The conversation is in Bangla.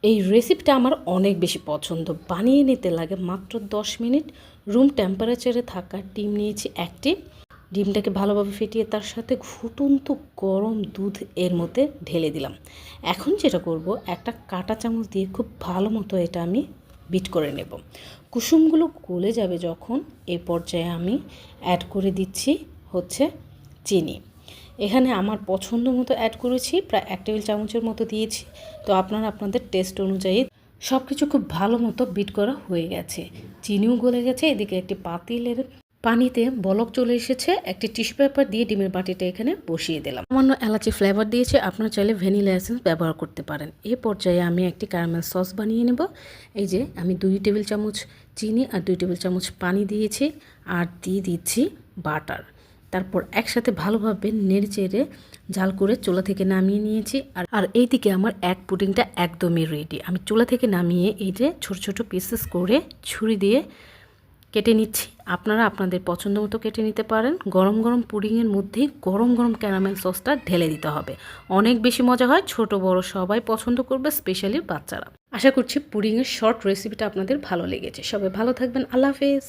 এই রেসিপিটা আমার অনেক বেশি পছন্দ। বানিয়ে নিতে লাগে মাত্র 10 মিনিট। রুম টেম্পারেচারে থাকা ডিম নিয়েছি একটি। ডিমটাকে ভালোভাবে ফেটিয়ে তার সাথে ফুটন্ত গরম দুধ এর মধ্যে ঢেলে দিলাম। এখন যেটা করব, একটা কাঁটা চামচ দিয়ে খুব ভালো মতো এটা আমি বিট করে নেব। কুসুমগুলো গলে যাবে যখন, এই পর্যায়ে আমি অ্যাড করে দিচ্ছি হচ্ছে চিনি। এখানে আমার পছন্দ মতো অ্যাড করেছি, প্রায় 1 টেবিল চামচের মতো দিয়েছি। তো আপনারা আপনাদের টেস্ট অনুযায়ী সব কিছু খুব ভালো মতো বিট করা হয়ে গেছে। চিনিও গলে গেছে। এদিকে একটি পাতিলের পানিতে বলক চলে এসেছে। একটি টিস্যু পেপার দিয়ে ডিমের বাটিটা এখানে বসিয়ে দিলাম। সামান্য এলাচি ফ্লেভার দিয়েছে, আপনারা চাইলে ভ্যানিলা এসেন্স ব্যবহার করতে পারেন। এই পর্যায়ে আমি একটি ক্যারামেল সস বানিয়ে নেব। এই যে আমি 2 টেবিল চামচ চিনি আর 2 টেবিল চামচ পানি দিয়েছি, আর দিয়ে দিচ্ছি বাটার। তারপর একসাথে ভালোভাবে নেড়েচেড়ে ঝাল করে চুলা থেকে নামিয়ে নিয়েছি। আর এইদিকে আমার এক পুডিংটা একদমই রেডি। আমি চুলা থেকে নামিয়ে এই যে ছোট ছোট পিসেস করে ছুরি দিয়ে কেটে নিচ্ছি। আপনারা আপনাদের পছন্দ মতো কেটে নিতে পারেন। গরম গরম পুডিংয়ের মধ্যেই গরম গরম ক্যারামেল সসটা ঢেলে দিতে হবে। অনেক বেশি মজা হয়, ছোট বড় সবাই পছন্দ করবে, স্পেশালি বাচ্চারা। আশা করছি পুডিংয়ের শর্ট রেসিপিটা আপনাদের ভালো লেগেছে। সবাই ভালো থাকবেন। আল্লাহ হাফেজ।